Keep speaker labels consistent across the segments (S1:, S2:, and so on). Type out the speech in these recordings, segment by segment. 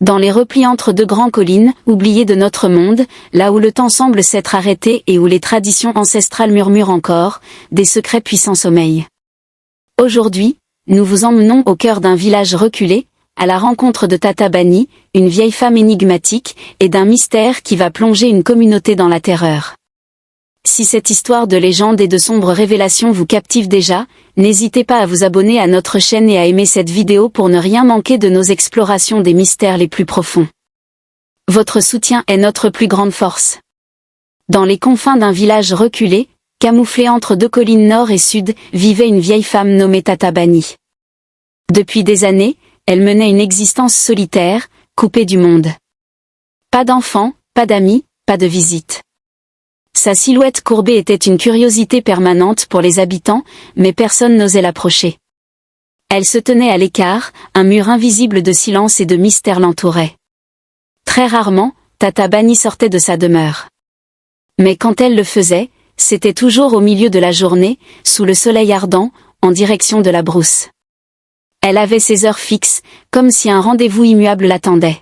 S1: Dans les replis entre deux grandes collines, oubliées de notre monde, là où le temps semble s'être arrêté et où les traditions ancestrales murmurent encore, des secrets puissants sommeillent. Aujourd'hui, nous vous emmenons au cœur d'un village reculé, à la rencontre de Tata Bani, une vieille femme énigmatique, et d'un mystère qui va plonger une communauté dans la terreur. Si cette histoire de légende et de sombres révélations vous captive déjà, n'hésitez pas à vous abonner à notre chaîne et à aimer cette vidéo pour ne rien manquer de nos explorations des mystères les plus profonds. Votre soutien est notre plus grande force. Dans les confins d'un village reculé, camouflé entre deux collines nord et sud, vivait une vieille femme nommée Tata Bani. Depuis des années, elle menait une existence solitaire, coupée du monde. Pas d'enfants, pas d'amis, pas de visites. Sa silhouette courbée était une curiosité permanente pour les habitants, mais personne n'osait l'approcher. Elle se tenait à l'écart, un mur invisible de silence et de mystère l'entourait. Très rarement, Tata Bani sortait de sa demeure. Mais quand elle le faisait, c'était toujours au milieu de la journée, sous le soleil ardent, en direction de la brousse. Elle avait ses heures fixes, comme si un rendez-vous immuable l'attendait.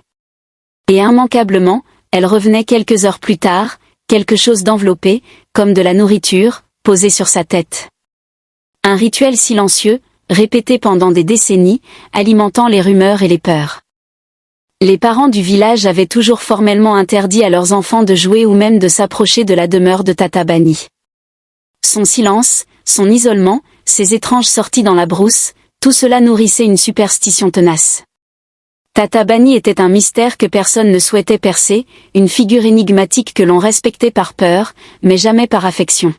S1: Et immanquablement, elle revenait quelques heures plus tard, quelque chose d'enveloppé, comme de la nourriture, posé sur sa tête. Un rituel silencieux, répété pendant des décennies, alimentant les rumeurs et les peurs. Les parents du village avaient toujours formellement interdit à leurs enfants de jouer ou même de s'approcher de la demeure de Tata Bani. Son silence, son isolement, ses étranges sorties dans la brousse, tout cela nourrissait une superstition tenace. Tata Bani était un mystère que personne ne souhaitait percer, une figure énigmatique que l'on respectait par peur, mais jamais par affection.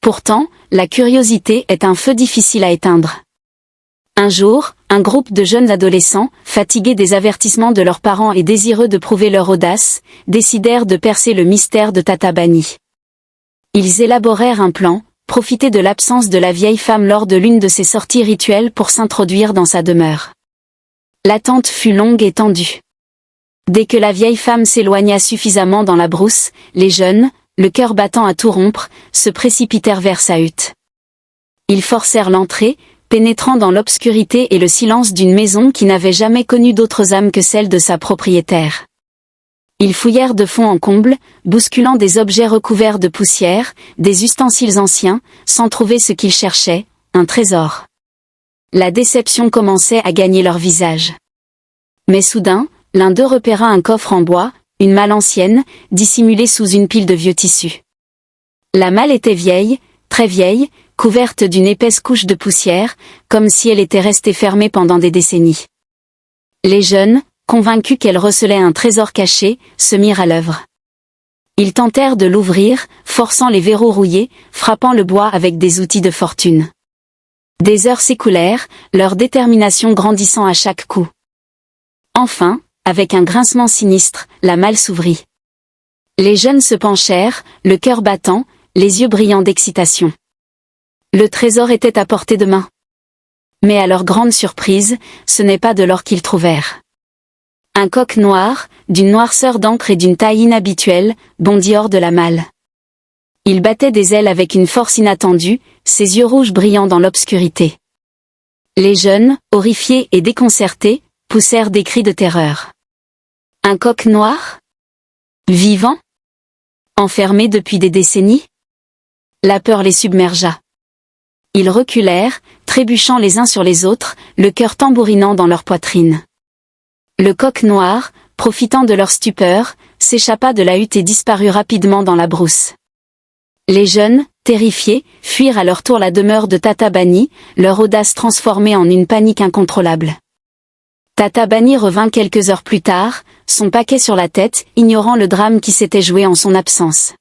S1: Pourtant, la curiosité est un feu difficile à éteindre. Un jour, un groupe de jeunes adolescents, fatigués des avertissements de leurs parents et désireux de prouver leur audace, décidèrent de percer le mystère de Tata Bani. Ils élaborèrent un plan, profiter de l'absence de la vieille femme lors de l'une de ses sorties rituelles pour s'introduire dans sa demeure. L'attente fut longue et tendue. Dès que la vieille femme s'éloigna suffisamment dans la brousse, les jeunes, le cœur battant à tout rompre, se précipitèrent vers sa hutte. Ils forcèrent l'entrée, pénétrant dans l'obscurité et le silence d'une maison qui n'avait jamais connu d'autres âmes que celle de sa propriétaire. Ils fouillèrent de fond en comble, bousculant des objets recouverts de poussière, des ustensiles anciens, sans trouver ce qu'ils cherchaient, un trésor. La déception commençait à gagner leur visage. Mais soudain, l'un d'eux repéra un coffre en bois, une malle ancienne, dissimulée sous une pile de vieux tissus. La malle était vieille, très vieille, couverte d'une épaisse couche de poussière, comme si elle était restée fermée pendant des décennies. Les jeunes, convaincus qu'elle recelait un trésor caché, se mirent à l'œuvre. Ils tentèrent de l'ouvrir, forçant les verrous rouillés, frappant le bois avec des outils de fortune. Des heures s'écoulèrent, leur détermination grandissant à chaque coup. Enfin, avec un grincement sinistre, la malle s'ouvrit. Les jeunes se penchèrent, le cœur battant, les yeux brillants d'excitation. Le trésor était à portée de main. Mais à leur grande surprise, ce n'est pas de l'or qu'ils trouvèrent. Un coq noir, d'une noirceur d'encre et d'une taille inhabituelle, bondit hors de la malle. Il battait des ailes avec une force inattendue, ses yeux rouges brillant dans l'obscurité. Les jeunes, horrifiés et déconcertés, poussèrent des cris de terreur. Un coq noir? Vivant? Enfermé depuis des décennies? La peur les submergea. Ils reculèrent, trébuchant les uns sur les autres, le cœur tambourinant dans leur poitrine. Le coq noir, profitant de leur stupeur, s'échappa de la hutte et disparut rapidement dans la brousse. Les jeunes, terrifiés, fuirent à leur tour la demeure de Tata Bani, leur audace transformée en une panique incontrôlable. Tata Bani revint quelques heures plus tard, son paquet sur la tête, ignorant le drame qui s'était joué en son absence.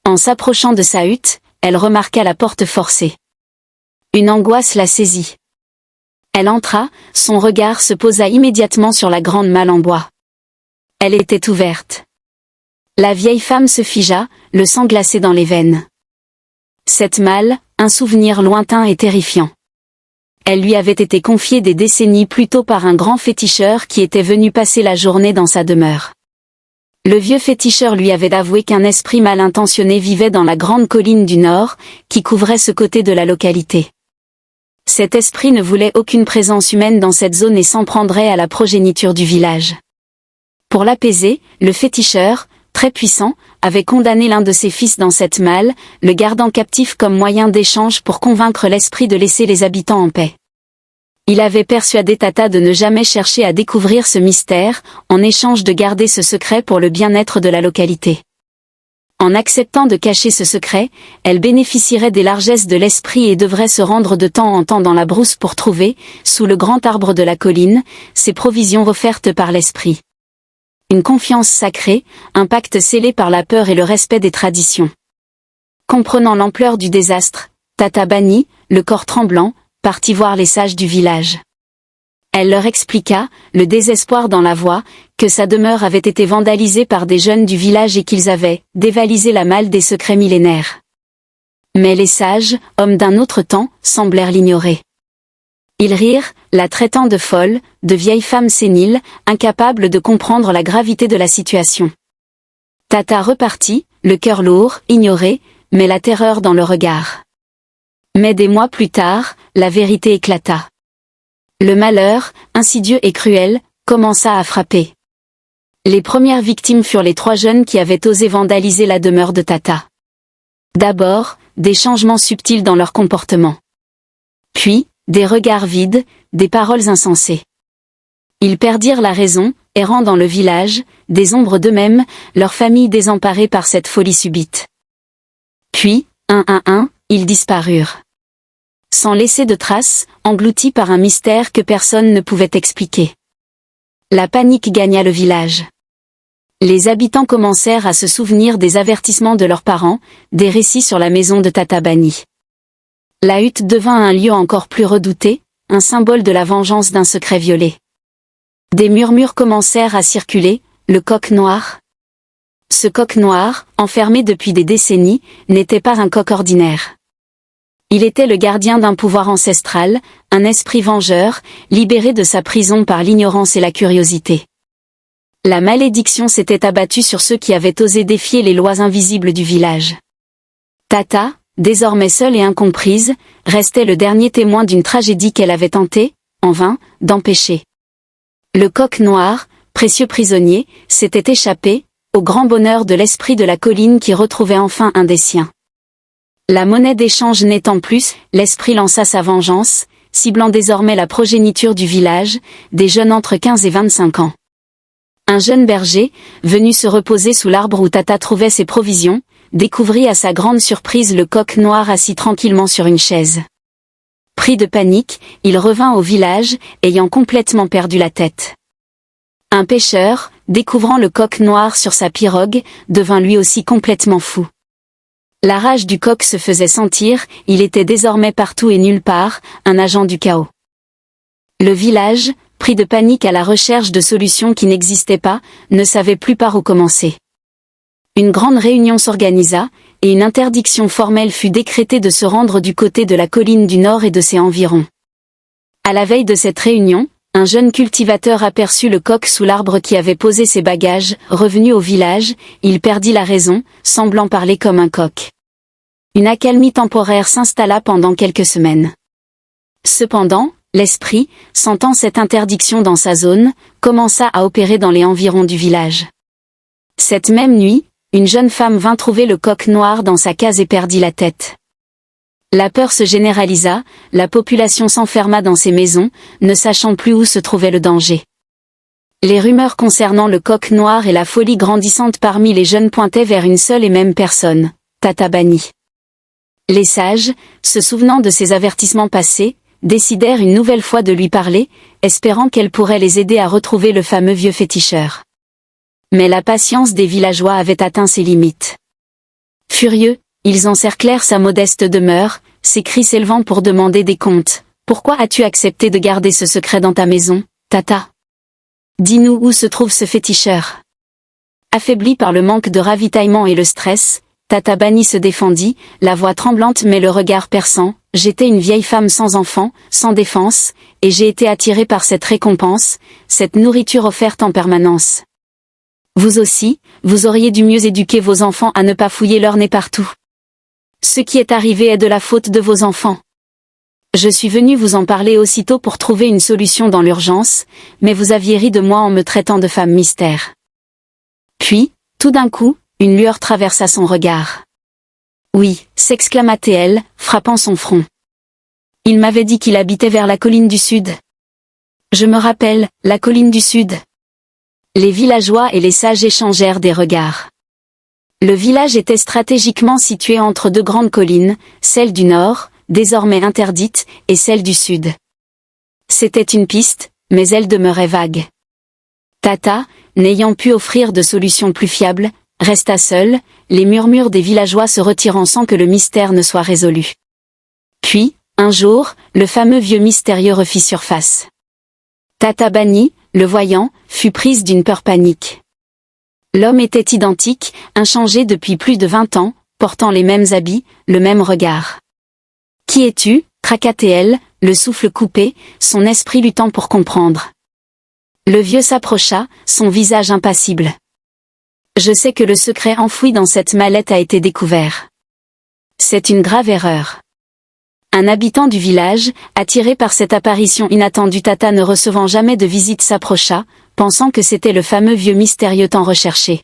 S1: En s'approchant de sa hutte, elle remarqua la porte forcée. Une angoisse la saisit. Elle entra, son regard se posa immédiatement sur la grande malle en bois. Elle était ouverte. La vieille femme se figea, le sang glacé dans les veines. Cette malle, un souvenir lointain et terrifiant. Elle lui avait été confiée des décennies plus tôt par un grand féticheur qui était venu passer la journée dans sa demeure. Le vieux féticheur lui avait avoué qu'un esprit mal intentionné vivait dans la grande colline du Nord, qui couvrait ce côté de la localité. Cet esprit ne voulait aucune présence humaine dans cette zone et s'en prendrait à la progéniture du village. Pour l'apaiser, le féticheur, très puissant, avait condamné l'un de ses fils dans cette malle, le gardant captif comme moyen d'échange pour convaincre l'esprit de laisser les habitants en paix. Il avait persuadé Tata de ne jamais chercher à découvrir ce mystère, en échange de garder ce secret pour le bien-être de la localité. En acceptant de cacher ce secret, elle bénéficierait des largesses de l'esprit et devrait se rendre de temps en temps dans la brousse pour trouver, sous le grand arbre de la colline, ses provisions offertes par l'esprit. Une confiance sacrée, un pacte scellé par la peur et le respect des traditions. Comprenant l'ampleur du désastre, Tata Bani, le corps tremblant, partit voir les sages du village. Elle leur expliqua, le désespoir dans la voix, que sa demeure avait été vandalisée par des jeunes du village et qu'ils avaient dévalisé la malle des secrets millénaires. Mais les sages, hommes d'un autre temps, semblèrent l'ignorer. Ils rirent, la traitant de folle, de vieille femme sénile, incapable de comprendre la gravité de la situation. Tata repartit, le cœur lourd, ignoré, mais la terreur dans le regard. Mais des mois plus tard, la vérité éclata. Le malheur, insidieux et cruel, commença à frapper. Les premières victimes furent les 3 jeunes qui avaient osé vandaliser la demeure de Tata. D'abord, des changements subtils dans leur comportement. Puis, des regards vides, des paroles insensées. Ils perdirent la raison, errant dans le village, des ombres d'eux-mêmes, leur famille désemparée par cette folie subite. Puis, un à un, ils disparurent. Sans laisser de traces, engloutis par un mystère que personne ne pouvait expliquer. La panique gagna le village. Les habitants commencèrent à se souvenir des avertissements de leurs parents, des récits sur la maison de Tata Bani. La hutte devint un lieu encore plus redouté, un symbole de la vengeance d'un secret violé. Des murmures commencèrent à circuler, le coq noir. Ce coq noir, enfermé depuis des décennies, n'était pas un coq ordinaire. Il était le gardien d'un pouvoir ancestral, un esprit vengeur, libéré de sa prison par l'ignorance et la curiosité. La malédiction s'était abattue sur ceux qui avaient osé défier les lois invisibles du village. Tata, désormais seule et incomprise, restait le dernier témoin d'une tragédie qu'elle avait tenté, en vain, d'empêcher. Le coq noir, précieux prisonnier, s'était échappé, au grand bonheur de l'esprit de la colline qui retrouvait enfin un des siens. La monnaie d'échange n'étant plus, l'esprit lança sa vengeance, ciblant désormais la progéniture du village, des jeunes entre 15 et 25 ans. Un jeune berger, venu se reposer sous l'arbre où Tata trouvait ses provisions, découvrit à sa grande surprise le coq noir assis tranquillement sur une chaise. Pris de panique, il revint au village, ayant complètement perdu la tête. Un pêcheur, découvrant le coq noir sur sa pirogue, devint lui aussi complètement fou. La rage du coq se faisait sentir, il était désormais partout et nulle part, un agent du chaos. Le village, pris de panique à la recherche de solutions qui n'existaient pas, ne savait plus par où commencer. Une grande réunion s'organisa, et une interdiction formelle fut décrétée de se rendre du côté de la colline du nord et de ses environs. À la veille de cette réunion, un jeune cultivateur aperçut le coq sous l'arbre qui avait posé ses bagages. Revenu au village, il perdit la raison, semblant parler comme un coq. Une accalmie temporaire s'installa pendant quelques semaines. Cependant, l'esprit, sentant cette interdiction dans sa zone, commença à opérer dans les environs du village. Cette même nuit, une jeune femme vint trouver le coq noir dans sa case et perdit la tête. La peur se généralisa, la population s'enferma dans ses maisons, ne sachant plus où se trouvait le danger. Les rumeurs concernant le coq noir et la folie grandissante parmi les jeunes pointaient vers une seule et même personne, Tata Bani. Les sages, se souvenant de ses avertissements passés, décidèrent une nouvelle fois de lui parler, espérant qu'elle pourrait les aider à retrouver le fameux vieux féticheur. Mais la patience des villageois avait atteint ses limites. Furieux, ils encerclèrent sa modeste demeure, ses cris s'élevant pour demander des comptes. « Pourquoi as-tu accepté de garder ce secret dans ta maison, Tata ? Dis-nous où se trouve ce féticheur. » Affaiblie par le manque de ravitaillement et le stress, Tata Bani se défendit, la voix tremblante mais le regard perçant. « J'étais une vieille femme sans enfant, sans défense, et j'ai été attirée par cette récompense, cette nourriture offerte en permanence. Vous aussi, vous auriez dû mieux éduquer vos enfants à ne pas fouiller leur nez partout. Ce qui est arrivé est de la faute de vos enfants. Je suis venu vous en parler aussitôt pour trouver une solution dans l'urgence, mais vous aviez ri de moi en me traitant de femme mystère. Puis, tout d'un coup, une lueur traversa son regard. Oui, s'exclama-t-elle, frappant son front. Il m'avait dit qu'il habitait vers la colline du Sud. Je me rappelle, la colline du Sud. Les villageois et les sages échangèrent des regards. Le village était stratégiquement situé entre deux grandes collines, celle du Nord, désormais interdite, et celle du Sud. C'était une piste, mais elle demeurait vague. Tata, n'ayant pu offrir de solution plus fiable, resta seule, les murmures des villageois se retirant sans que le mystère ne soit résolu. Puis, un jour, le fameux vieux mystérieux refit surface. Tata Bani, le voyant, fut prise d'une peur panique. L'homme était identique, inchangé depuis plus de 20 ans, portant les mêmes habits, le même regard. « Qui es-tu » craquait-elle, le souffle coupé, son esprit luttant pour comprendre. Le vieux s'approcha, son visage impassible. « Je sais que le secret enfoui dans cette mallette a été découvert. C'est une grave erreur. » Un habitant du village, attiré par cette apparition inattendue, Tata ne recevant jamais de visite, s'approcha, pensant que c'était le fameux vieux mystérieux tant recherché.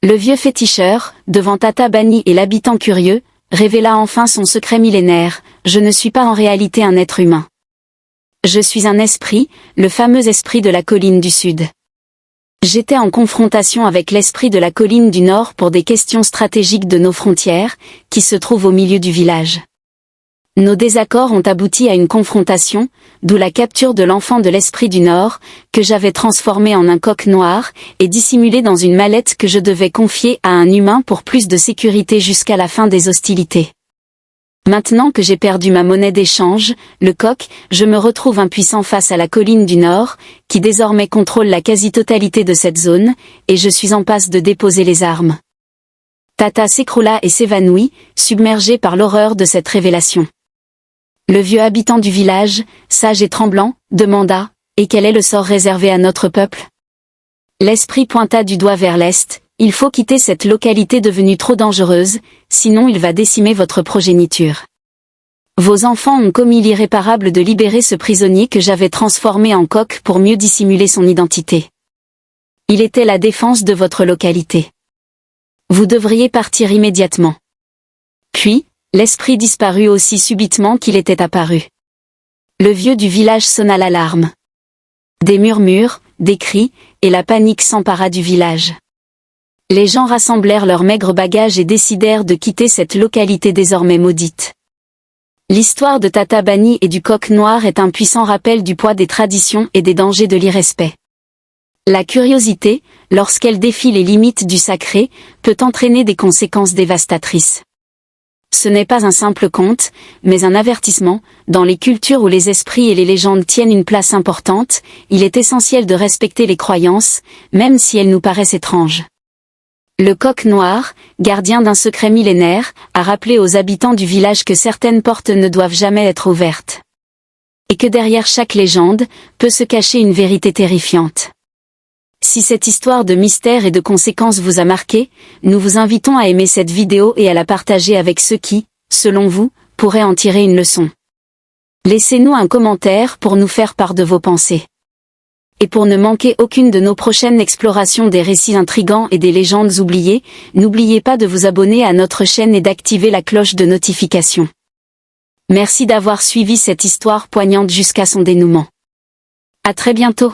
S1: Le vieux féticheur, devant Tata Bani et l'habitant curieux, révéla enfin son secret millénaire: je ne suis pas en réalité un être humain. Je suis un esprit, le fameux esprit de la colline du Sud. J'étais en confrontation avec l'esprit de la colline du Nord pour des questions stratégiques de nos frontières, qui se trouvent au milieu du village. Nos désaccords ont abouti à une confrontation, d'où la capture de l'enfant de l'esprit du Nord, que j'avais transformé en un coq noir, et dissimulé dans une mallette que je devais confier à un humain pour plus de sécurité jusqu'à la fin des hostilités. Maintenant que j'ai perdu ma monnaie d'échange, le coq, je me retrouve impuissant face à la colline du Nord, qui désormais contrôle la quasi-totalité de cette zone, et je suis en passe de déposer les armes. Tata s'écroula et s'évanouit, submergé par l'horreur de cette révélation. Le vieux habitant du village, sage et tremblant, demanda: « Et quel est le sort réservé à notre peuple ?» L'esprit pointa du doigt vers l'est: « Il faut quitter cette localité devenue trop dangereuse, sinon il va décimer votre progéniture. Vos enfants ont commis l'irréparable de libérer ce prisonnier que j'avais transformé en coq pour mieux dissimuler son identité. Il était la défense de votre localité. Vous devriez partir immédiatement. » Puis, l'esprit disparut aussi subitement qu'il était apparu. Le vieux du village sonna l'alarme. Des murmures, des cris, et la panique s'empara du village. Les gens rassemblèrent leurs maigres bagages et décidèrent de quitter cette localité désormais maudite. L'histoire de Tata Bani et du coq noir est un puissant rappel du poids des traditions et des dangers de l'irrespect. La curiosité, lorsqu'elle défie les limites du sacré, peut entraîner des conséquences dévastatrices. Ce n'est pas un simple conte, mais un avertissement. Dans les cultures où les esprits et les légendes tiennent une place importante, il est essentiel de respecter les croyances, même si elles nous paraissent étranges. Le coq noir, gardien d'un secret millénaire, a rappelé aux habitants du village que certaines portes ne doivent jamais être ouvertes. Et que derrière chaque légende, peut se cacher une vérité terrifiante. Si cette histoire de mystère et de conséquences vous a marqué, nous vous invitons à aimer cette vidéo et à la partager avec ceux qui, selon vous, pourraient en tirer une leçon. Laissez-nous un commentaire pour nous faire part de vos pensées. Et pour ne manquer aucune de nos prochaines explorations des récits intrigants et des légendes oubliées, n'oubliez pas de vous abonner à notre chaîne et d'activer la cloche de notification. Merci d'avoir suivi cette histoire poignante jusqu'à son dénouement. À très bientôt.